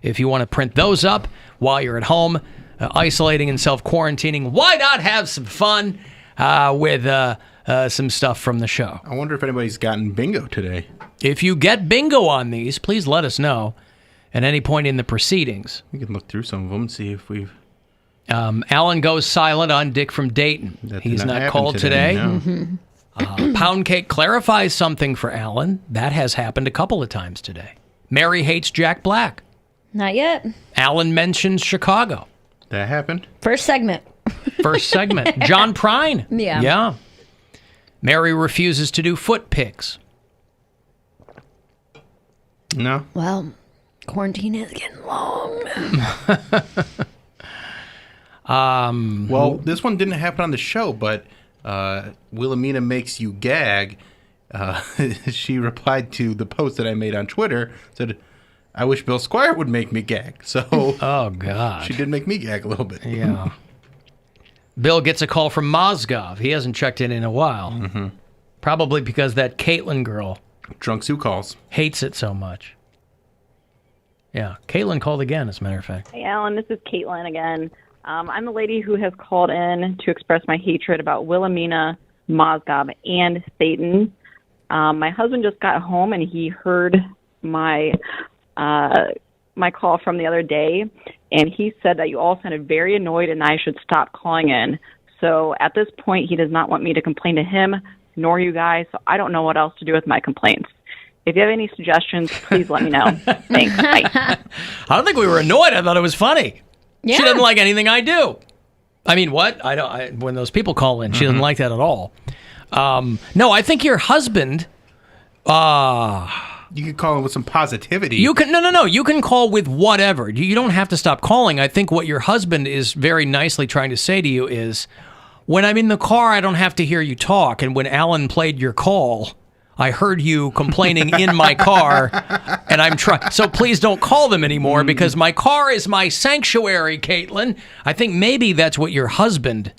if you want to print those up while you're at home, isolating and self-quarantining, why not have some fun with some stuff from the show? I wonder if anybody's gotten bingo today. If you get bingo on these, please let us know at any point in the proceedings. We can look through some of them and see if we've... Alan goes silent on Dick from Dayton. He's not called today. No. Poundcake clarifies something for Alan. That has happened a couple of times today. Mary hates Jack Black. Not yet. Alan mentions Chicago. That happened. First segment. John Prine. Yeah. Mary refuses to do foot pics. No. Well, quarantine is getting long. Well, this one didn't happen on the show, but Wilhelmina makes you gag. She replied to the post that I made on Twitter, said, I wish Bill Squire would make me gag. So, oh, God. She did make me gag a little bit. Yeah. Bill gets a call from Mozgov. He hasn't checked in a while. Mm-hmm. Probably because that Caitlin girl. Drunk Sue calls. Hates it so much. Yeah. Caitlin called again, as a matter of fact. Hey, Alan, this is Caitlin again. I'm the lady who has called in to express my hatred about Wilhelmina, Mozgov, and Satan. My husband just got home, and he heard my call from the other day, and he said that you all sounded very annoyed and I should stop calling in. So at this point, he does not want me to complain to him, nor you guys, so I don't know what else to do with my complaints. If you have any suggestions, please let me know. Thanks. Bye. I don't think we were annoyed. I thought it was funny. Yeah. She doesn't like anything I do. I mean, what? When those people call in, she doesn't like that at all. No, I think your husband... You could call him with some positivity. You can no. You can call with whatever. You don't have to stop calling. I think what your husband is very nicely trying to say to you is, when I'm in the car, I don't have to hear you talk. And when Alan played your call, I heard you complaining in my car, and I'm trying. So please don't call them anymore because my car is my sanctuary, Caitlin. I think maybe that's what your husband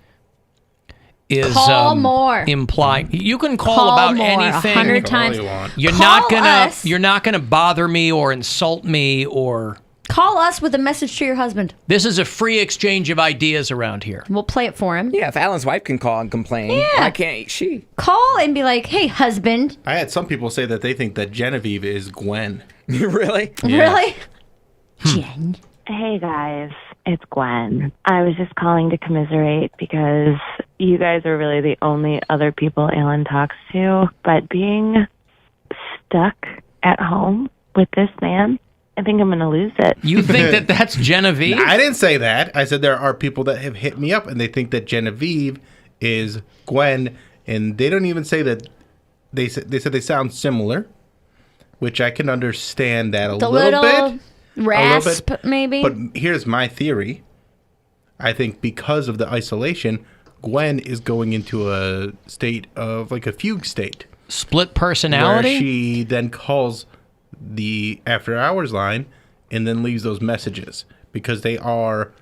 is call more. Implying. You can call about more, anything. 100 times. You're Call not gonna bother me or insult me or call us with a message to your husband. This is a free exchange of ideas around here. We'll play it for him. Yeah, if Alan's wife can call and complain, why can't she? Call and be like, hey, husband. I had some people say that they think that Genevieve is Gwen. Really? Yeah. Really? Jen. Hey, guys. It's Gwen. I was just calling to commiserate because you guys are really the only other people Alan talks to. But being stuck at home with this man, I think I'm going to lose it. You think that that's Genevieve? I didn't say that. I said there are people that have hit me up and they think that Genevieve is Gwen, and they don't even say that. They said they sound similar, which I can understand that a little bit. Rasp, maybe. But here's my theory. I think because of the isolation, Gwen is going into a state of like a fugue state. Split personality? Where she then calls the after hours line and then leaves those messages because they are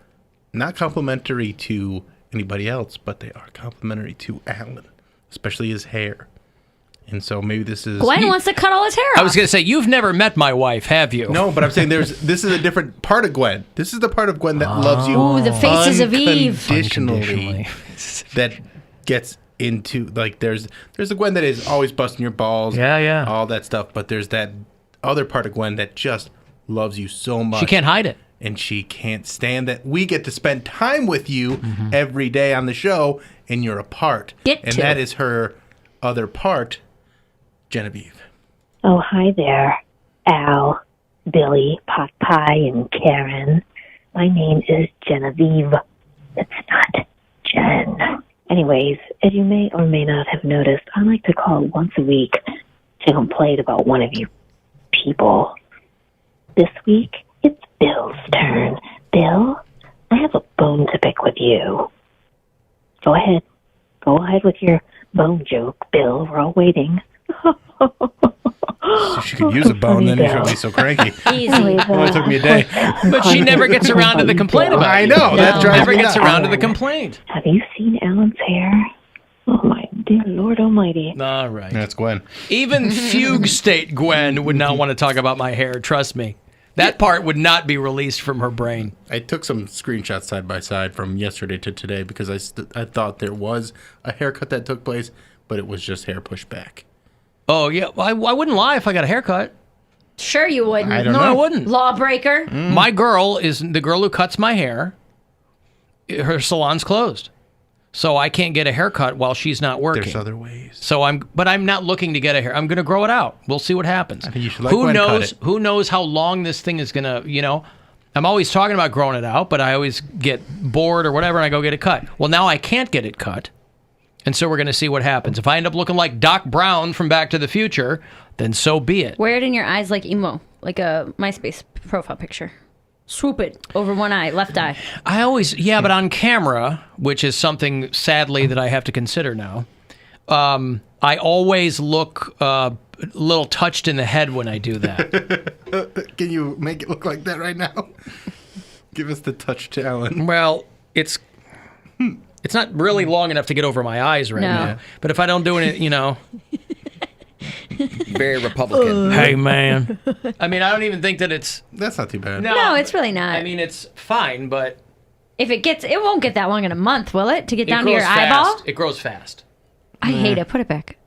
not complimentary to anybody else, but they are complimentary to Alan, especially his hair. And so maybe this is... Gwen wants to cut all his hair off. I was going to say, you've never met my wife, have you? No, but I'm saying this is a different part of Gwen. This is the part of Gwen that loves you. Ooh, the faces of Eve. Unconditionally. That gets into, like, there's the Gwen that is always busting your balls. Yeah. All that stuff. But there's that other part of Gwen that just loves you so much. She can't hide it. And she can't stand that we get to spend time with you every day on the show, and you're apart. And that is her other part, Genevieve. Oh, hi there, Al, Billy, Pot Pie, and Karen. My name is Genevieve. It's not Jen. Anyways, as you may or may not have noticed, I like to call once a week to complain about one of you people. This week, it's Bill's turn. Bill, I have a bone to pick with you. Go ahead. Go ahead with your bone joke, Bill. We're all waiting. If she could use a bone, then she wouldn't be so cranky. Easy. It only took me a day. But she never gets around to the complaint about it. I know. That drives never me gets nuts. around to the complaint. Have you seen Alan's hair? Oh, my dear Lord Almighty. All right. That's Gwen. Even fugue state Gwen would not want to talk about my hair. Trust me. That part would not be released from her brain. I took some screenshots side by side from yesterday to today because I thought there was a haircut that took place, but it was just hair pushed back. Oh, yeah. Well, I wouldn't lie if I got a haircut. Sure you wouldn't. I don't No, know. I wouldn't. Lawbreaker. My girl is the girl who cuts my hair. Her salon's closed. So I can't get a haircut while she's not working. There's other ways. So I'm not looking to get a hair. I'm going to grow it out. We'll see what happens. I think you should let Gwen cut it. Who knows how long this thing is going to, I'm always talking about growing it out, but I always get bored or whatever and I go get it cut. Well, now I can't get it cut. And so we're going to see what happens. If I end up looking like Doc Brown from Back to the Future, then so be it. Wear it in your eyes like emo, like a MySpace profile picture. Swoop it over one eye, left eye. But on camera, which is something sadly that I have to consider now, I always look a little touched in the head when I do that. Can you make it look like that right now? Give us the touch to Alan. Well, it's not really long enough to get over my eyes right No. now. But if I don't do it, Very Republican. hey, man. I mean, I don't even think that it's... That's not too bad. No, it's really not. I mean, it's fine, but... If it won't get that long in a month, will it? To get it down to your grows eyeball? fast. It grows fast. I hate it. Put it back.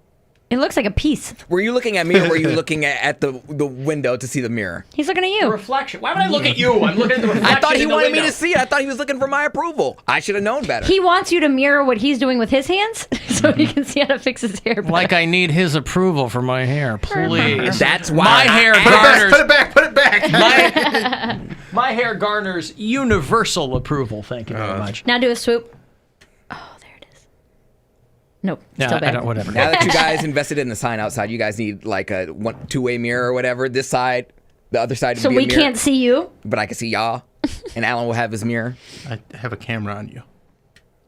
It looks like a piece. Were you looking at me or were you looking at the window to see the mirror? He's looking at The you. reflection. Why would I look at you? I'm looking at the reflection I thought he in the wanted me window. to see it. I thought he was looking for my approval. I should have known better. He wants you to mirror what he's doing with his hands so he can see how to fix his hair. Like I need his approval for my hair, please. That's why My hair Put garners it back. my hair garners universal approval. Thank you very much. Now do a swoop. Oh, there it is. Nope. No, Still I bad. don't. Whatever. Now that you guys invested in the sign outside, you guys need like a two-way mirror or whatever. This side, the other side. So would be we a mirror, can't see you? but I can see y'all. And Alan will have his mirror. I have a camera on you.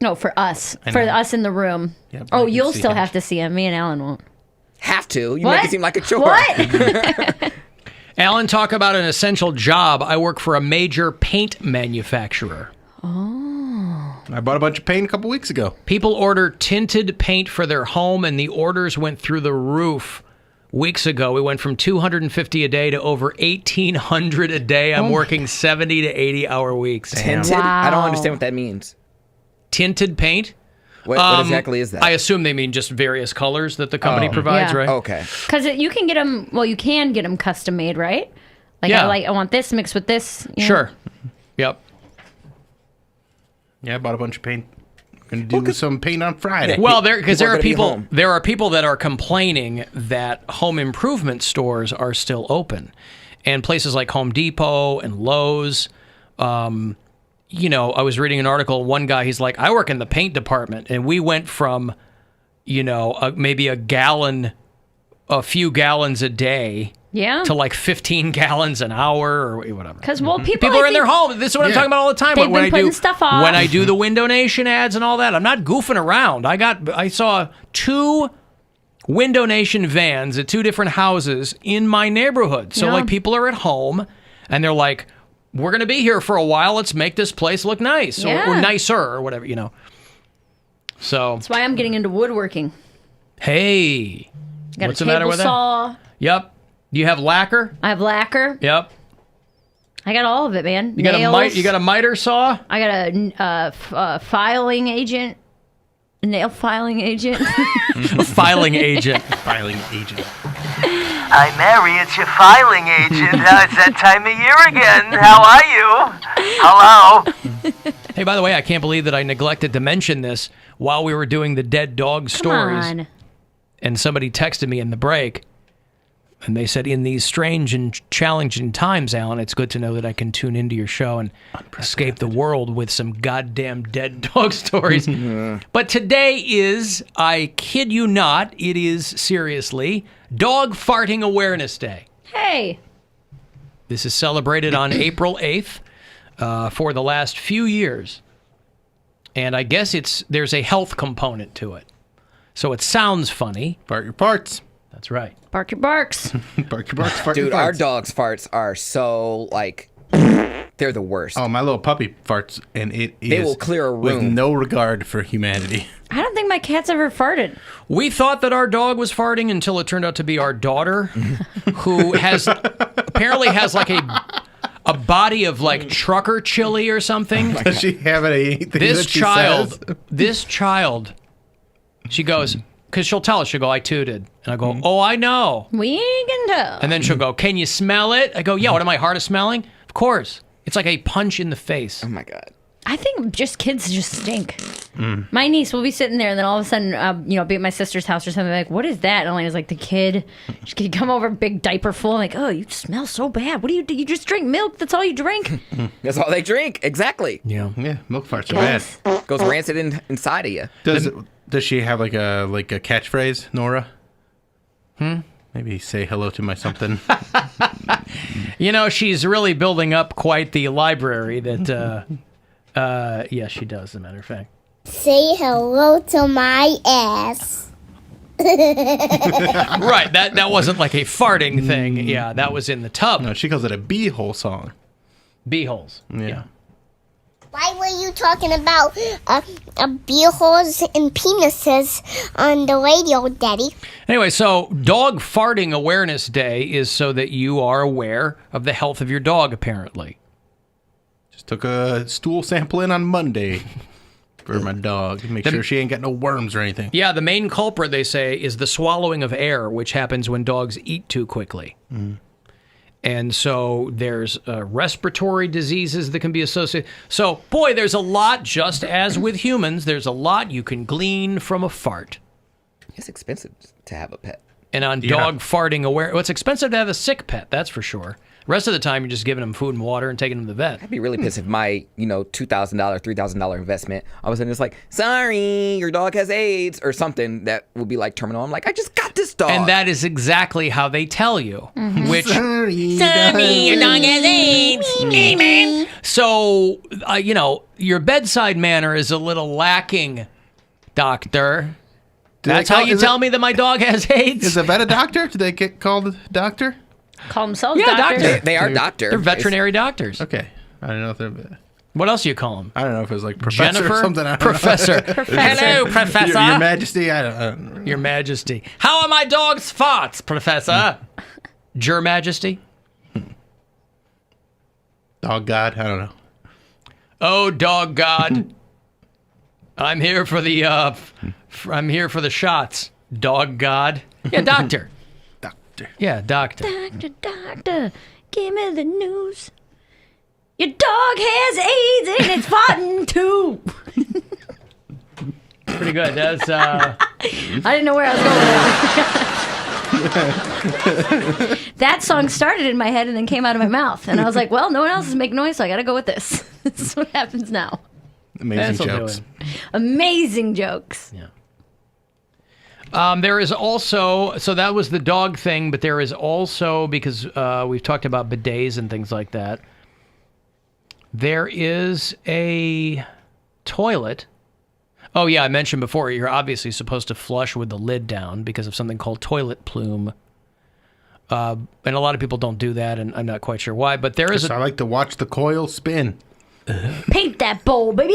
No, for us. I For know. us in the room. Yeah, but I Oh, can you'll see still him. have to see him. Me and Alan won't. Have to. You What? make it seem like a chore. What? Alan, talk about an essential job. I work for a major paint manufacturer. I bought a bunch of paint a couple weeks ago. People order tinted paint for their home, and the orders went through the roof. Weeks ago, we went from 250 a day to over 1,800 a day. I'm working 70 to 80-hour weeks. Tinted? I don't understand what that means. Tinted paint? What exactly is that? I assume they mean just various colors that the company provides, Yeah. right? Okay. Because you can get them, well, you can get them custom made, right? Like, Yeah. I want this mixed with this. you know? Sure. Yep. Yeah, I bought a bunch of paint. I'm gonna do some paint on Friday. Well, because People are there are gonna be people home. there are people that are complaining that home improvement stores are still open, and places like Home Depot and Lowe's. I was reading an article. One guy, he's like, I work in the paint department, and we went from, maybe a few gallons a day Yeah. to like 15 gallons an hour or whatever. Because, well, People I are in their think- home. This is what I'm Yeah. talking about all the time. They've when been I do putting stuff off. when I do the Window Nation ads and all that, I'm not goofing around. I saw 2 Window Nation vans at 2 different houses in my neighborhood. So Yeah. like people are at home and they're like, we're going to be here for a while. Let's make this place look nice or Yeah. nicer or whatever, So, That's why I'm getting into woodworking. hey, Got what's a the matter table with that? saw. Yep. You have lacquer? I have lacquer. Yep. I got all of it, man. You got Nails. you got a miter saw? I got a filing agent. A nail filing agent. A filing agent. Filing agent. Hi, Mary, it's your filing agent. It's that time of year again. How are you? Hello. Hey, by the way, I can't believe that I neglected to mention this while we were doing the dead dog stories. Come on. And somebody texted me in the break, and they said, in these strange and challenging times, Alan, it's good to know that I can tune into your show and escape the world with some goddamn dead dog stories. But today is, I kid you not, it is seriously Dog Farting Awareness Day. Hey. This is celebrated on April 8th for the last few years. And I guess there's a health component to it. So it sounds funny. Fart your farts. That's right. Bark your barks. Bark your barks. Fart Dude, your our farts. dog's farts are so, like, they're the worst. Oh, my little puppy farts, and it is They will clear a with room. no regard for humanity. I don't think my cat's ever farted. We thought that our dog was farting until it turned out to be our daughter, who apparently has like body of like trucker chili or something. Does she have anything This that she child, says? this child, she goes, because she'll tell us, she'll go, I tooted. And I go, oh, I know. We can tell. And then she'll go, can you smell it? I go, yeah, what am I, hard of smelling? Of course. It's like a punch in the face. Oh my God. I think just kids just stink. My niece will be sitting there, and then all of a sudden, be at my sister's house or something. Like, what is that? And Elena's like, the kid. She could come over, big diaper full. I'm like, oh, you smell so bad. What do? You just drink milk? That's all you drink? That's all they drink. Exactly. Yeah. Yeah, milk farts are bad. Goes rancid inside of you. Does she have like a catchphrase, Nora? Maybe say hello to my something. She's really building up quite the library that, yes, she does, as a matter of fact. Say hello to my ass. Right, that wasn't like a farting thing. Yeah, that was in the tub. No, she calls it a beehole song. Beeholes. Yeah. Why were you talking about beer holes and penises on the radio, Daddy? Anyway, so Dog Farting Awareness Day is so that you are aware of the health of your dog, apparently. Just took a stool sample in on Monday for my dog. Make sure she ain't got no worms or anything. Yeah, the main culprit, they say, is the swallowing of air, which happens when dogs eat too quickly. And so there's respiratory diseases that can be associated. So, boy, there's a lot, just as with humans, there's a lot you can glean from a fart. It's expensive to have a pet. And on Dog Farting Aware, well, it's expensive to have a sick pet, that's for sure. The rest of the time, you're just giving them food and water and taking them to the vet. I'd be really pissed if my, $2,000, $3,000 investment, all of a sudden it's like, sorry, your dog has AIDS or something that will be like terminal. I'm like, I just got this dog. And that is exactly how they tell you. Which, Sorry, your dog has AIDS. so, your bedside manner is a little lacking, doctor. That's how you tell me that my dog has AIDS? Is the vet a doctor? Do they get called a doctor? Call themselves Yeah, doctors. doctor. They are doctors. They're veterinary doctors. Okay. I don't know if they're... What else do you call them? I don't know if it was like professor Jennifer? or something. I don't Professor. Hello, Professor. Your Majesty. I don't know. Your Majesty. How are my dog's farts, Professor? Your Majesty? Dog God. I don't know. Oh, dog God. I'm here for the shots. Dog God. Yeah, doctor. Doctor. Yeah, doctor. Doctor, give me the news. Your dog has AIDS and it's farting too. Pretty good. That's I didn't know where I was going with that. That song started in my head and then came out of my mouth. And I was like, well, no one else is making noise, so I got to go with this. This is what happens now. Amazing this'll do jokes. it. Amazing jokes. Yeah. There is also, so that was the dog thing, but there is also, because we've talked about bidets and things like that, there is a toilet. Oh, yeah, I mentioned before, you're obviously supposed to flush with the lid down because of something called toilet plume. And a lot of people don't do that, and I'm not quite sure why, but there is I like to watch the coil spin. Paint that bowl, baby.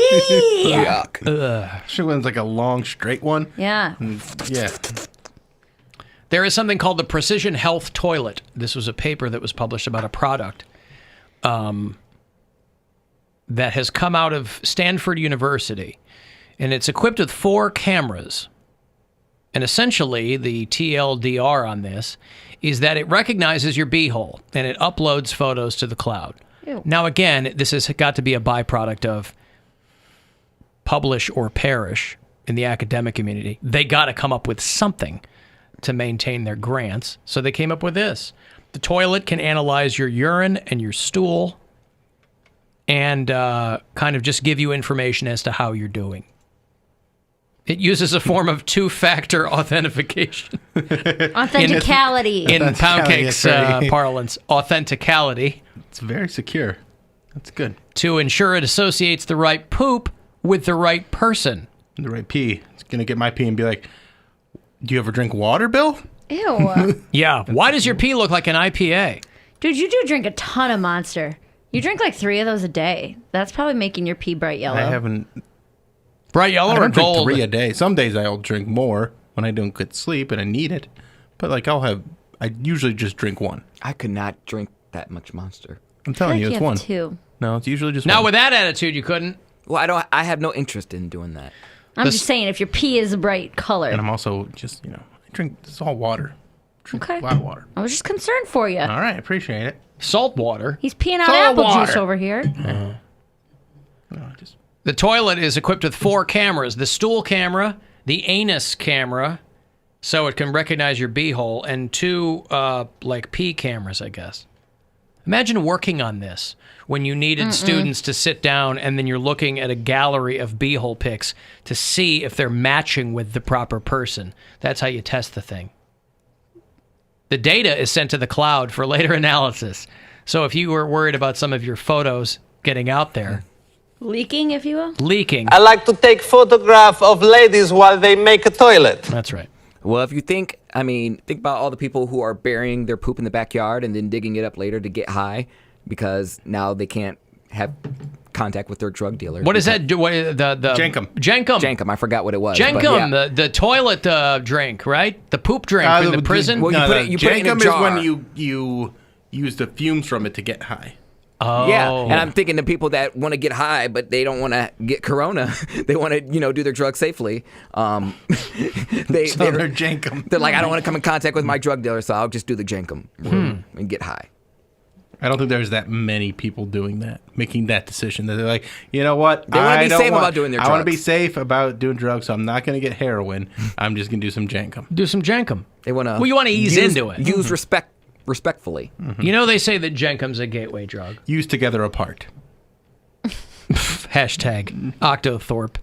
Yuck. She wins like a long straight one. Yeah. Yeah. There is something called the Precision Health Toilet. This was a paper that was published about a product that has come out of Stanford University. And it's equipped with 4 cameras. And essentially, the TLDR on this is that it recognizes your beehole and it uploads photos to the cloud. Ew. Now, again, this has got to be a byproduct of publish or perish in the academic community. They got to come up with something to maintain their grants. So they came up with this. The toilet can analyze your urine and your stool and kind of just give you information as to how you're doing. It uses a form of 2-factor authentication. Authenticality. In Authenticality, Poundcake's that's right. parlance, authenticality, It's very secure. That's good. to ensure it associates the right poop with the right person. The right pee. It's going to get my pee and be like, do you ever drink water, Bill? Ew. Yeah. Why does your pee look like an IPA? Dude, you do drink a ton of Monster. You drink like 3 of those a day. That's probably making your pee bright yellow. I haven't. Bright yellow I or don't drink gold? 3 a day. Some days I'll drink more when I don't get sleep and I need it. But like I usually just drink 1. I could not drink that much Monster. I'm telling you, I it's have one. 2. No, it's usually just Now, one. with that attitude, you couldn't. Well, I have no interest in doing that. I'm This- just saying, if your pee is a bright color. And I'm also just, I drink, this is all water. Drink Okay. a lot of water. I was just concerned for you. All right, appreciate it. Salt water. He's peeing out Salt apple water. juice over here. No, just The toilet is equipped with 4 cameras: the stool camera, the anus camera, so it can recognize your beehole, and 2 pee cameras, I guess. Imagine working on this when you needed students to sit down and then you're looking at a gallery of beehole pics to see if they're matching with the proper person. That's how you test the thing. The data is sent to the cloud for later analysis. So if you were worried about some of your photos getting out there, Leaking, if you will. leaking, I like to take photograph of ladies while they make a toilet. that's right. Well, if you think about all the people who are burying their poop in the backyard and then digging it up later to get high because now they can't have contact with their drug dealer. What does that do? The Jenkum. Jenkum. I forgot what it was. but Jenkum, yeah. the toilet drink, right? The poop drink in the prison. Well, you put it in a Jenkum jar. is when you use the fumes from it to get high. Oh. Yeah, and I'm thinking the people that want to get high, but they don't want to get corona. They want to, do their drugs safely. So they're Jenkum. They're like, I don't want to come in contact with my drug dealer, so I'll just do the Jenkum and get high. I don't think there's that many people doing that, making that decision. That they're like, you know what? They wanna be safe about doing their I want to be drugs. safe about doing drugs, so I'm not going to get heroin. I'm just going to do some Jenkum. Do some Jenkum. They want to. Well, you want to ease into it. Use respectfully. You know they say that Jenkum's a gateway drug. Use together apart. Hashtag Octothorpe.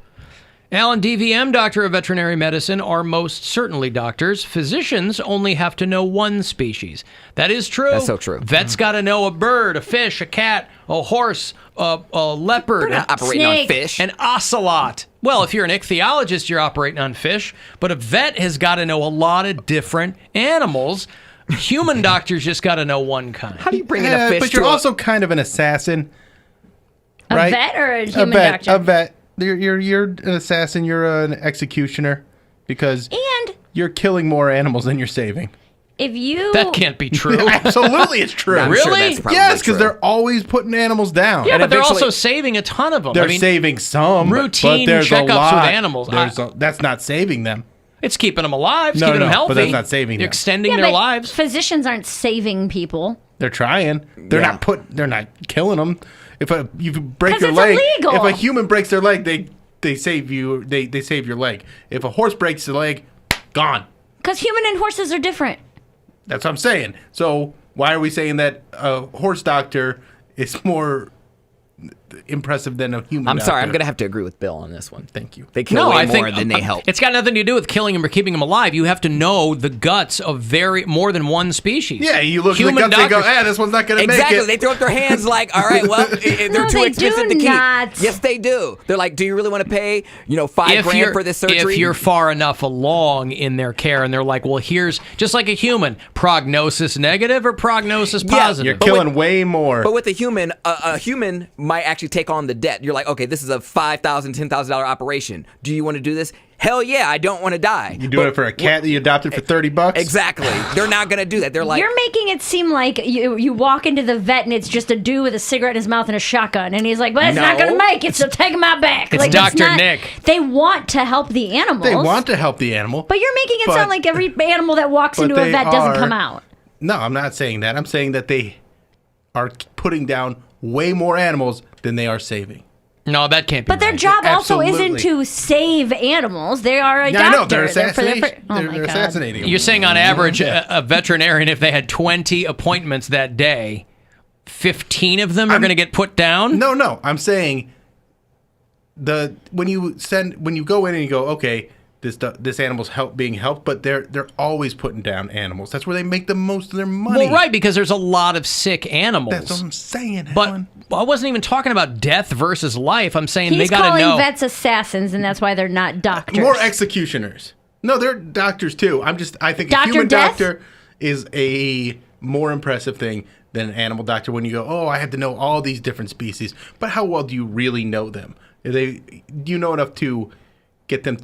Alan, DVM, Doctor of Veterinary Medicine, are most certainly doctors. Physicians only have to know one species. That is true. That's so true. Vets got to know a bird, a fish, a cat, a horse, a leopard, They're not operating Snake. on fish. an ocelot. Well, if you're an ichthyologist, you're operating on fish, but a vet has got to know a lot of different animals. Human doctors just got to know one kind. How do you bring in a fish? But you're also kind of an assassin, A right? vet or a human vet, doctor? A vet. You're an assassin. You're an executioner because And you're killing more animals than you're saving. if you That can't be true. Absolutely, it's true. I'm sure Really? that's probably Yes, because true. they're always putting animals down. Yeah, but they're eventually- also saving a ton of them. They're I mean, saving some routine but there's checkups a lot. with animals. That's not saving them. it's keeping them alive, it's No, keeping no, them healthy. but that's not saving You're them. extending Yeah, their but lives. Physicians aren't saving people. They're trying. They're Yeah. They're not killing them. If you break 'Cause your it's leg, illegal. if a human breaks their leg, they save you. They save your leg. If a horse breaks the leg, gone. Because human and horses are different. That's what I'm saying. So why are we saying that a horse doctor is more impressive than a human? I'm sorry, I'm doctor? going to have to agree with Bill on this one. Thank you. They kill way more than they help. It's got nothing to do with killing them or keeping them alive. You have to know the guts of more than one species. Yeah, you look Human at the guts and go, doctors- this one's not going to make Exactly. it. They throw up their hands like, all right, well, they're No, too they expensive do to keep. not. Yes, they do. They're like, do you really want to pay, $5,000 for this surgery? If you're far enough along in their care and they're like, well, here's just like a human, prognosis negative or prognosis Yeah, positive. You're killing way more. But with a human might actually take on the debt. You're like, okay, this is a $5,000, $10,000 operation. Do you want to do this? Hell yeah, I don't want to die. You do it for a cat that you adopted for $30. Exactly. They're not going to do that. They're like, You're making it seem like you walk into the vet and it's just a dude with a cigarette in his mouth and a shotgun, and he's like, "But it's not No. going to make it, so take him out back." It's Like, Dr. not- Nick. They want to help the animals. They want to help the animal. but you're making it but- sound like every animal that walks but into a they vet doesn't are- come out. No, I'm not saying that. I'm saying that they are putting down way more animals than they are saving. No, that can't be But their right. job also isn't Absolutely. to save animals. They are a Yeah, I doctor. know. They're for the assassinating. oh they're my God. assassinating them. You're saying on average, a veterinarian, if they had 20 appointments that day, 15 of them are going to get put down? No. I'm saying when you go in and you go, okay, this animal's being helped, but they're always putting down animals. That's where they make the most of their money. Well, right, because there's a lot of sick animals. That's what I'm saying, But Helen. I wasn't even talking about death versus life. I'm saying they He's got to calling know. vets assassins, and that's why they're not doctors. More executioners. No, they're doctors too. I think Dr. a human Death? doctor is a more impressive thing than an animal doctor when you go, oh, I have to know all these different species. But how well do you really know them? Do you know enough to get them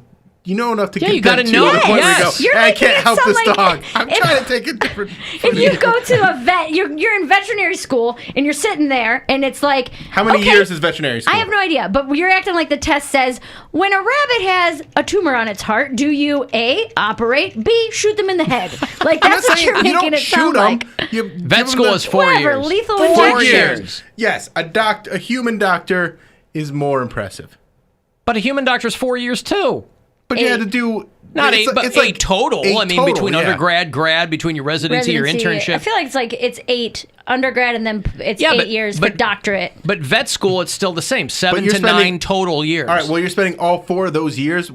you know enough to Yeah, get you gotta them know. to the point Yes. where you You're go, I making can't it help sound this like dog. I'm trying to take a different. If you go to a vet, you're in veterinary school and you're sitting there and it's like, How many okay, years is veterinary school? I have no idea, but you're acting like the test says when a rabbit has a tumor on its heart, do you A, operate, B, shoot them in the head? Like I'm not that's what saying you're you making don't it shoot sound them. like. You give Vet them school the- is 4 Whatever, years. lethal 4 injection. years. Yes, a human doctor is more impressive. But a human doctor's 4 years too. But you had to 8. do Not it's 8, but it's 8 total. 8 I mean, total, between yeah. undergrad, grad, between your residency, your internship. I feel like it's 8 undergrad and then it's Yeah, 8 but- years but- for doctorate. But vet school, it's still the same. 7 you're to spending- 9 total years. All right, well, you're spending all 4 of those years,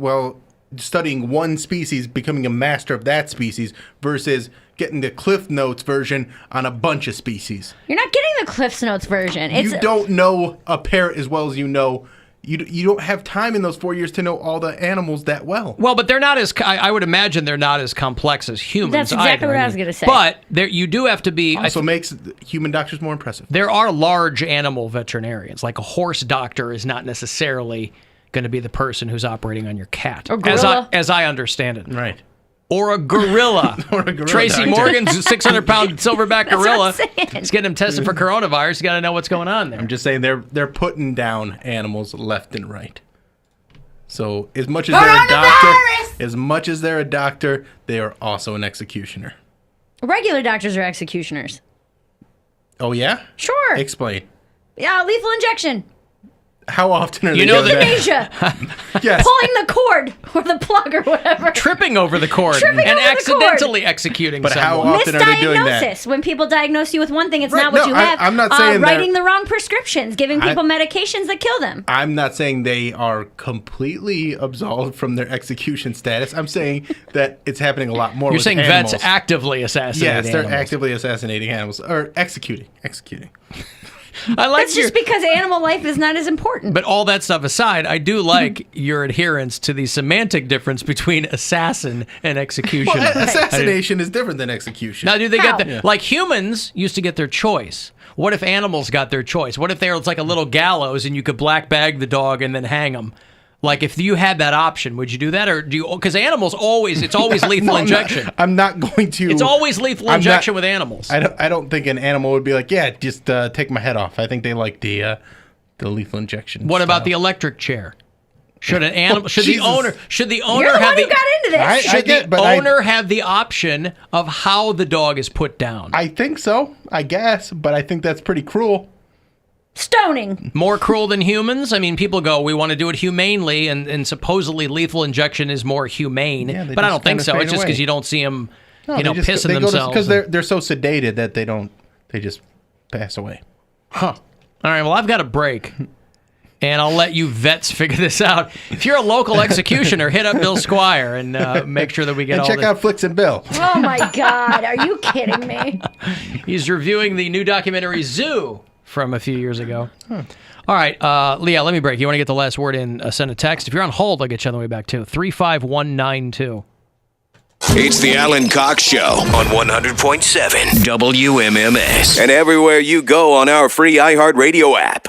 studying one species, becoming a master of that species, versus getting the Cliff Notes version on a bunch of species. You're not getting the Cliff's Notes version. It's You don't know a parrot as well as you know. You don't have time in those 4 years to know all the animals that well. Well, but they're not as. I would imagine they're not as complex as humans. That's exactly either. what I was gonna say. But you do have to be. Also makes human doctors more impressive. There are large animal veterinarians. Like a horse doctor is not necessarily going to be the person who's operating on your cat, Or gorilla. as I understand it. Right. Or a gorilla. Or a gorilla Tracy doctor. Morgan's a 600-pound silverback That's what gorilla. I'm saying. He's getting him tested for coronavirus. You got to know what's going on there. I'm just saying they're putting down animals left and right. So as much as they're a doctor, they are also an executioner. regular doctors are executioners. Oh yeah? Sure. Explain. Yeah, lethal injection. How often are You they know doing that? Euthanasia. Yes. Pulling the cord or the plug or whatever. Tripping over the cord Tripping and over the accidentally executing But how someone. often are they doing that? Misdiagnosis. When people diagnose you with one thing, it's Right, not what no, you have. I'm not saying writing they're- the wrong prescriptions, giving people medications that kill them. I'm not saying they are completely absolved from their execution status. I'm saying that it's happening a lot more You're with saying animals. vets actively assassinate Yes, they're animals. actively assassinating animals. Or executing. I like That's just because animal life is not as important. But all that stuff aside, I do like your adherence to the semantic difference between assassin and execution. Well, assassination is different than execution. Now, do they How? get the like humans used to get their choice? What if animals got their choice? What if there was like a little gallows and you could black bag the dog and then hang him? Like if you had that option, would you do that, or do you? Because animals it's always lethal No, injection. I'm not going to. It's always lethal I'm injection not- with animals. I don't think an animal would be like, yeah, just take my head off. I think they like the lethal injection. What about style. the electric chair? Should an animal? Should Jesus. the owner? Should the You're owner the have one who the? got into this. I Should get, the but owner have the option of how the dog is put down? I think so. I guess, but I think that's pretty cruel. Stoning. More cruel than humans? I mean, people go, we want to do it humanely, and supposedly lethal injection is more humane. Yeah, they but I just don't think kinda so. fade It's just away. because you don't see them, pissing they themselves. because they're so sedated that they just pass away. All right, well, I've got a break, and I'll let you vets figure this out. If you're a local executioner, hit up Bill Squire and make sure that we get And all check the... out Flicks and Bill. Oh my God. Are you kidding me? He's reviewing the new documentary Zoo from a few years ago. All right, Leah, let me break. You want to get the last word in, send a text. If you're on hold, I'll get you on the way back, too. 35192. It's the Alan Cox Show on 100.7 WMMS and everywhere you go on our free iHeartRadio app.